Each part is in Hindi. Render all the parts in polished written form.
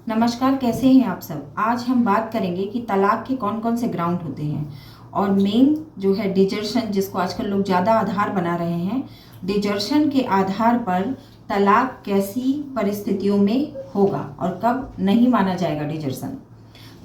नमस्कार, कैसे हैं आप सब। आज हम बात करेंगे कि तलाक के कौन कौन से ग्राउंड होते हैं और मेन जो है डिजर्शन, जिसको आजकल लोग ज़्यादा आधार बना रहे हैं। डिजर्शन के आधार पर तलाक कैसी परिस्थितियों में होगा और कब नहीं माना जाएगा डिजर्शन।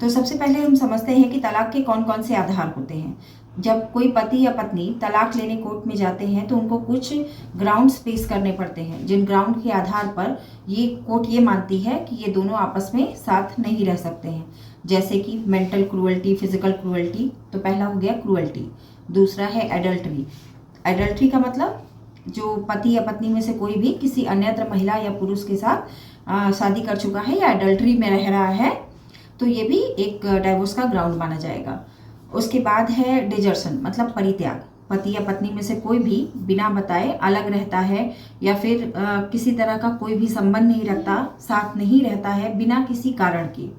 तो सबसे पहले हम समझते हैं कि तलाक के कौन कौन से आधार होते हैं। जब कोई पति या पत्नी तलाक लेने कोर्ट में जाते हैं तो उनको कुछ ग्राउंड्स पेश करने पड़ते हैं, जिन ग्राउंड के आधार पर ये कोर्ट ये मानती है कि ये दोनों आपस में साथ नहीं रह सकते हैं। जैसे कि मेंटल क्रूअल्टी, फिजिकल क्रूअल्टी। तो पहला हो गया क्रूअल्टी, दूसरा है एडल्ट्री। एडल्ट्री का मतलब जो पति या पत्नी में से कोई भी किसी अन्यत्र महिला या पुरुष के साथ शादी कर चुका है या एडल्ट्री में रह रहा है, तो ये भी एक डाइवोर्स का ग्राउंड माना जाएगा। उसके बाद है डिजर्शन, मतलब परित्याग। पति या पत्नी में से कोई भी बिना बताए अलग रहता है या फिर किसी तरह का कोई भी संबंध नहीं रखता, साथ नहीं रहता है बिना किसी कारण के,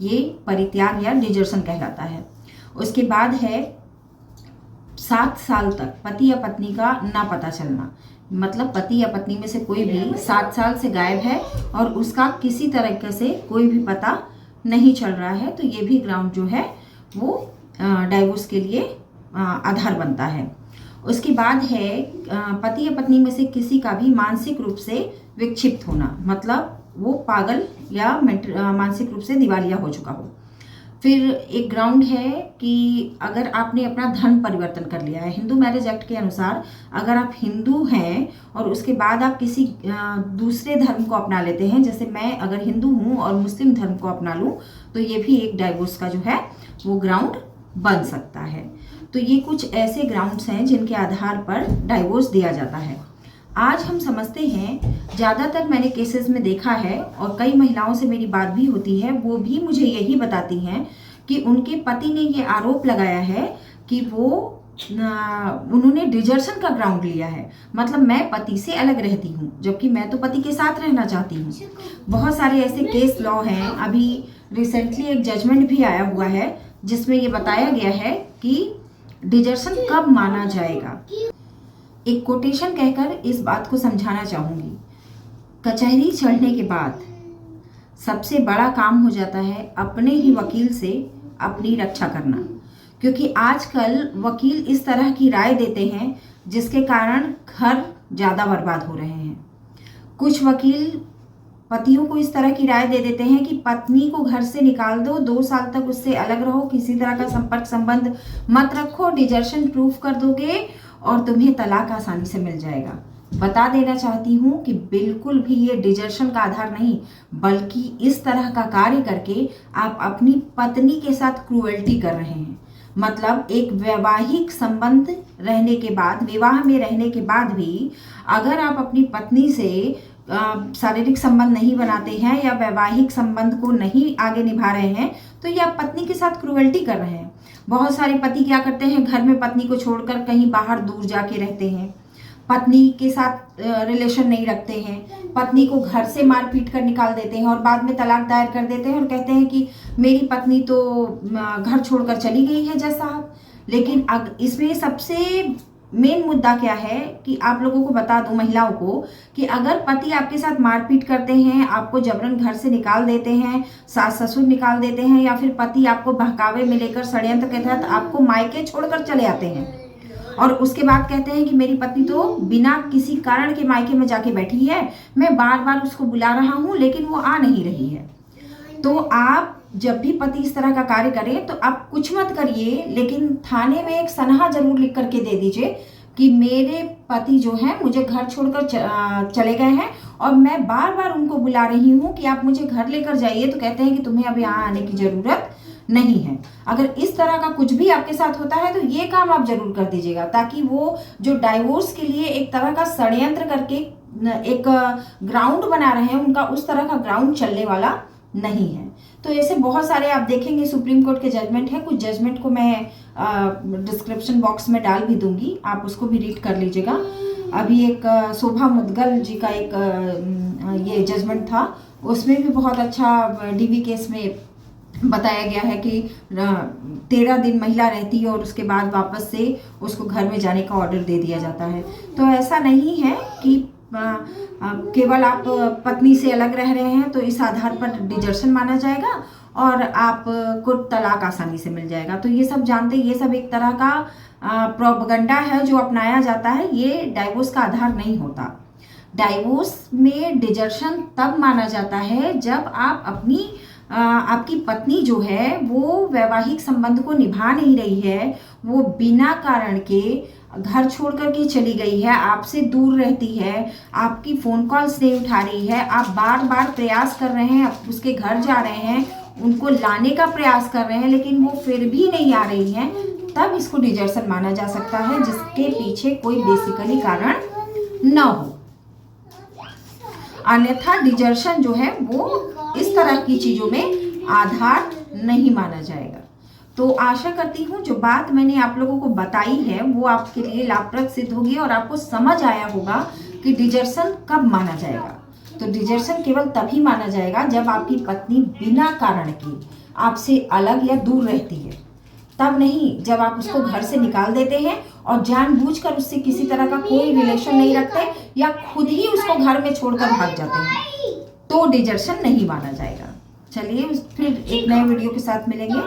ये परित्याग या डिजर्शन कहलाता है। उसके बाद है 7 साल तक पति या पत्नी का ना पता चलना, मतलब पति या पत्नी में से कोई भी 7 साल से गायब है और उसका किसी तरीके से कोई भी पता नहीं चल रहा है, तो ये भी ग्राउंड जो है वो डाइवोर्स के लिए आधार बनता है। उसके बाद है पति या पत्नी में से किसी का भी मानसिक रूप से विक्षिप्त होना, मतलब वो पागल या मानसिक रूप से दिवालिया हो चुका हो। फिर एक ग्राउंड है कि अगर आपने अपना धर्म परिवर्तन कर लिया है। हिंदू मैरिज एक्ट के अनुसार अगर आप हिंदू हैं और उसके बाद आप किसी दूसरे धर्म को अपना लेते हैं, जैसे मैं अगर हिंदू हूँ और मुस्लिम धर्म को अपना लूँ, तो ये भी एक डाइवोर्स का जो है वो ग्राउंड बन सकता है। तो ये कुछ ऐसे ग्राउंड्स हैं जिनके आधार पर डाइवोर्स दिया जाता है। आज हम समझते हैं, ज़्यादातर मैंने केसेस में देखा है और कई महिलाओं से मेरी बात भी होती है, वो भी मुझे यही बताती हैं कि उनके पति ने ये आरोप लगाया है कि उन्होंने डिजर्शन का ग्राउंड लिया है, मतलब मैं पति से अलग रहती हूँ जबकि मैं तो पति के साथ रहना चाहती हूँ। बहुत सारे ऐसे केस लॉ हैं। अभी रिसेंटली एक जजमेंट भी आया हुआ है जिसमें ये बताया गया है कि डिजर्शन कब माना जाएगा। एक कोटेशन कहकर इस बात को समझाना चाहूँगी। कचहरी चढ़ने के बाद सबसे बड़ा काम हो जाता है अपने ही वकील से अपनी रक्षा करना, क्योंकि आजकल वकील इस तरह की राय देते हैं जिसके कारण घर ज़्यादा बर्बाद हो रहे हैं। कुछ वकील पतियों को इस तरह की राय दे देते हैं कि पत्नी को घर से निकाल दो, 2 साल तक उससे अलग रहो, किसी तरह का संपर्क संबंध मत रखो, डिजर्शन प्रूफ कर दोगे और तुम्हें तलाक आसानी से मिल जाएगा। बता देना चाहती हूँ कि बिल्कुल भी ये डिजर्शन का आधार नहीं, बल्कि इस तरह का कार्य करके आप अपनी पत्नी के साथ क्रूएल्टी कर रहे हैं। मतलब एक वैवाहिक संबंध रहने के बाद, विवाह में रहने के बाद भी अगर आप अपनी पत्नी से शारीरिक संबंध नहीं बनाते हैं या वैवाहिक संबंध को नहीं आगे निभा रहे हैं, तो ये आप पत्नी के साथ क्रूएल्टी कर रहे हैं। बहुत सारे पति क्या करते हैं, घर में पत्नी को छोड़कर कहीं बाहर दूर जाके रहते हैं, पत्नी के साथ रिलेशन नहीं रखते हैं, पत्नी को घर से मार पीट कर निकाल देते हैं और बाद में तलाक दायर कर देते हैं और कहते हैं कि मेरी पत्नी तो घर छोड़कर चली गई है जज साहब। लेकिन इसमें सबसे मेन मुद्दा क्या है कि आप लोगों को बता दूं, महिलाओं को, कि अगर पति आपके साथ मारपीट करते हैं, आपको जबरन घर से निकाल देते हैं, सास ससुर निकाल देते हैं, या फिर पति आपको बहकावे में लेकर षड्यंत्र के तहत आपको मायके छोड़कर चले आते हैं और उसके बाद कहते हैं कि मेरी पत्नी तो बिना किसी कारण के मायके में जाके बैठी है, मैं बार बार उसको बुला रहा हूँ लेकिन वो आ नहीं रही है। तो आप जब भी पति इस तरह का कार्य करें तो आप कुछ मत करिए, लेकिन थाने में एक सनहा जरूर लिख करके दे दीजिए कि मेरे पति जो हैं मुझे घर छोड़कर चले गए हैं और मैं बार बार उनको बुला रही हूँ कि आप मुझे घर लेकर जाइए, तो कहते हैं कि तुम्हें अब यहाँ आने की ज़रूरत नहीं है। अगर इस तरह का कुछ भी आपके साथ होता है तो ये काम आप जरूर कर दीजिएगा, ताकि वो जो डाइवोर्स के लिए एक तरह का षड्यंत्र करके एक ग्राउंड बना रहे हैं, उनका उस तरह का ग्राउंड चलने वाला नहीं है। तो ऐसे बहुत सारे आप देखेंगे सुप्रीम कोर्ट के जजमेंट हैं। कुछ जजमेंट को मैं डिस्क्रिप्शन बॉक्स में डाल भी दूंगी, आप उसको भी रीड कर लीजिएगा। अभी एक शोभा मुदगल जी का एक ये जजमेंट था, उसमें भी बहुत अच्छा डीवी केस में बताया गया है कि 13 दिन महिला रहती है और उसके बाद वापस से उसको घर में जाने का ऑर्डर दे दिया जाता है। तो ऐसा नहीं है कि केवल आप पत्नी से अलग रह रहे हैं तो इस आधार पर डिजर्शन माना जाएगा और आपको तलाक आसानी से मिल जाएगा। तो ये सब जानते हैं, ये सब एक तरह का प्रोपगंडा है जो अपनाया जाता है, ये डाइवोर्स का आधार नहीं होता। डाइवोर्स में डिजर्शन तब माना जाता है जब आप आपकी पत्नी जो है वो वैवाहिक संबंध को निभा नहीं रही है, वो बिना कारण के घर छोड़ करके चली गई है, आपसे दूर रहती है, आपकी फ़ोन कॉल्स नहीं उठा रही है, आप बार बार प्रयास कर रहे हैं, आप उसके घर जा रहे हैं, उनको लाने का प्रयास कर रहे हैं लेकिन वो फिर भी नहीं आ रही हैं, तब इसको डिजर्शन माना जा सकता है जिसके पीछे कोई बेसिकली कारण न हो। अन्यथा डिजर्शन जो है वो इस तरह की चीज़ों में आधार नहीं माना जाएगा। तो आशा करती हूँ जो बात मैंने आप लोगों को बताई है वो आपके लिए लाभप्रद सिद्ध होगी और आपको समझ आया होगा कि डिजर्शन कब माना जाएगा। तो डिजर्शन केवल तभी माना जाएगा जब आपकी पत्नी बिना कारण के आपसे अलग या दूर रहती है, तब नहीं जब आप उसको घर से निकाल देते हैं और जानबूझकर उससे किसी तरह का कोई रिलेशन नहीं रखते या खुद ही उसको घर में छोड़कर भाग जाते हैं, तो डिजर्शन नहीं माना जाएगा। चलिए फिर एक नए वीडियो के साथ मिलेंगे।